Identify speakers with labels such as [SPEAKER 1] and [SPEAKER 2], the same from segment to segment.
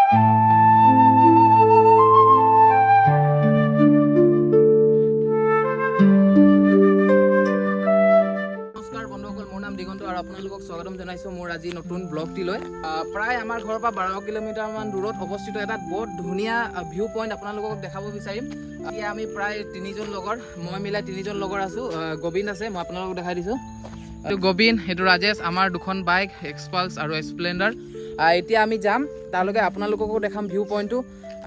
[SPEAKER 1] আপোনালোকক স্বাগতম জনাইছো মোৰ আজি নতুন ব্লগটিলৈ প্ৰায় আমাৰ ঘৰৰ পৰা 12 কিলোমিটাৰ মান দূৰত অৱস্থিত এটা বহুত ধুনীয়া ভিউ পইণ্ট আপোনালোকক দেখাব বিচাৰিম। এতিয়া আমি প্ৰায় 3জন লগৰ মই মিলাই 3জন লগৰ আছো। গোবিন্দ আছে, মই আপোনালোকক দেখাই দিছো। এইটো গোবিন্দ, এইটো ৰাজেশ, আমাৰ দুখন বাইক এক্সপালছ আৰু স্প্লেণ্ডাৰ। এতিয়া আমি যাম তালৈকে, আপোনালোককো দেখাম ভিউ পইণ্টটো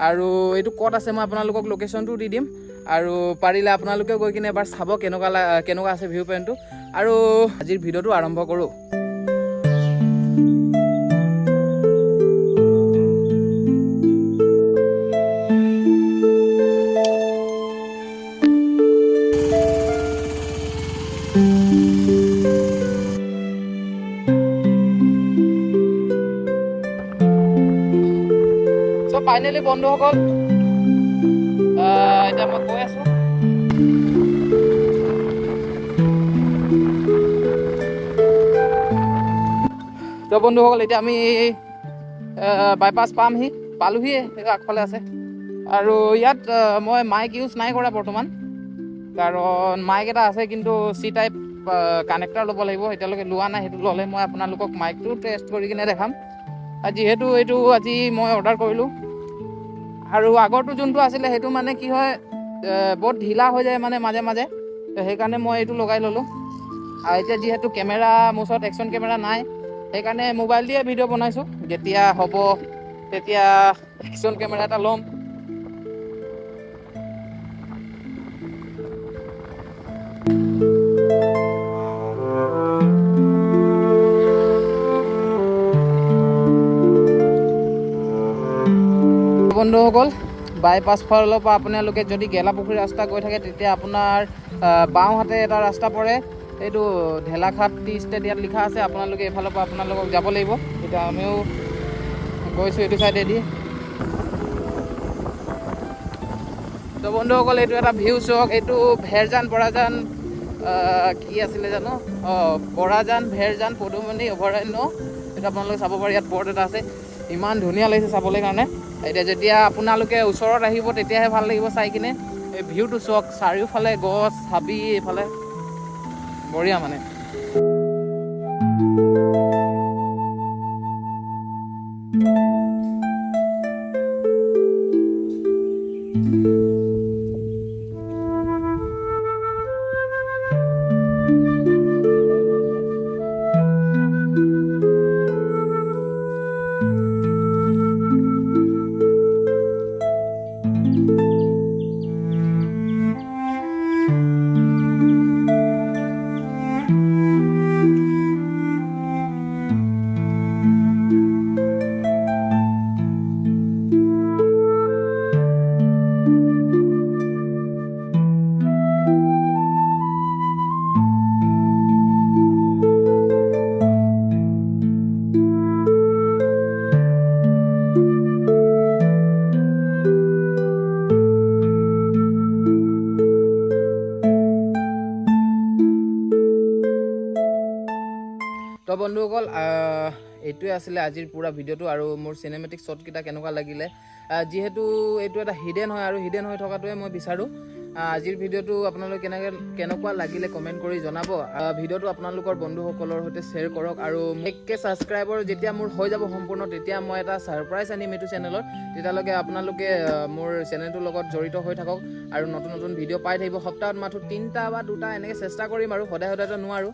[SPEAKER 1] আৰু এইটো ক'ত আছে মই আপোনালোকক লোকেশ্যনটো দি দিম। আৰু পাৰিলে আপোনালোকেও গৈ কিনে এবাৰ চাব কেনেকুৱা আছে ভিউ পইণ্টটো। আৰু আজিৰ ভিডিঅ'টো আৰম্ভ কৰোঁ। ফাইনেলি বন্ধুসকল, এতিয়া মই গৈ আছো। তো বন্ধুসকল, এতিয়া আমি বাইপাছ পালোহি, সেইটো আগফালে আছে। আৰু ইয়াত মই মাইক ইউজ নাই কৰা বৰ্তমান, কাৰণ মাইক এটা আছে কিন্তু চি টাইপ কানেক্টাৰ ল'ব লাগিব, এতিয়ালৈকে লোৱা নাই। সেইটো ল'লে মই আপোনালোকক মাইকটো টেষ্ট কৰি কিনে দেখাম। যিহেতু এইটো আজি মই অৰ্ডাৰ কৰিলোঁ, আৰু আগৰটো যোনটো আছিলে সেইটো মানে কি হয়, বহুত ঢিলা হৈ যায় মানে মাজে মাজে, সেইকাৰণে মই এইটো লগাই ল'লোঁ। আৰু এতিয়া যিহেতু কেমেৰা মোৰ ওচৰত একশ্যন কেমেৰা নাই, সেইকাৰণে মোবাইল দিয়ে ভিডিঅ' বনাইছোঁ। যেতিয়া হ'ব তেতিয়া একশ্যন কেমেৰা এটা ল'ম। বন্ধুসকল, বাইপাছ ফালৰ পৰা আপোনালোকে যদি গেলাপুখুৰী ৰাস্তা গৈ থাকে, তেতিয়া আপোনাৰ বাওঁহাতে এটা ৰাস্তা পৰে, এইটো ঢেলাঘাট টি ষ্টেট ইয়াত লিখা আছে। আপোনালোকে এইফালৰ পৰা আপোনালোকক যাব লাগিব। এতিয়া আমিও গৈছোঁ এইটো চাইডেদি। তো বন্ধুসকল, এইটো এটা ভিউ চাওক। এইটো বৰাজান কি আছিলে জানো, বৰাজান পদুমণি অভয়াৰণ্য। এইটো আপোনালোকে চাব পাৰে, ইয়াত বৰ্ড এটা আছে। ইমান ধুনীয়া লাগিছে চাবলৈ কাৰণে। এতিয়া যেতিয়া আপোনালোকে ওচৰত আহিব তেতিয়াহে ভাল লাগিব চাই কিনে। এই ভিউটো চাওক, চাৰিওফালে গছ হাবি, এইফালে বঢ়িয়া মানে। তো বন্ধুসকল, এইটোৱে আছিলে আজিৰ পুৰা ভিডিঅ'টো। আৰু মোৰ চিনেমেটিক শ্বটকেইটা কেনেকুৱা লাগিলে, যিহেতু এইটো এটা হিডেন হয় আৰু হিডেন হৈ থকাটোৱে মই বিচাৰোঁ। আজিৰ ভিডিঅ'টো আপোনালোকে কেনেকুৱা লাগিলে কমেণ্ট কৰি জনাব। ভিডিঅ'টো আপোনালোকৰ বন্ধুসকলৰ সৈতে শ্বেয়াৰ কৰক। আৰু 1K ছাবস্ক্ৰাইবাৰ যেতিয়া মোৰ হৈ যাব সম্পূৰ্ণ, তেতিয়া মই এটা ছাৰপ্ৰাইজ আনিম এইটো চেনেলত। তেতিয়ালৈকে আপোনালোকে মোৰ চেনেলটোৰ লগত জড়িত হৈ থাকক আৰু নতুন নতুন ভিডিঅ' পাই থাকিব। সপ্তাহত মাথো 3টা বা 2টা এনেকৈ চেষ্টা কৰিম, আৰু সদায় সদায়তো নোৱাৰোঁ।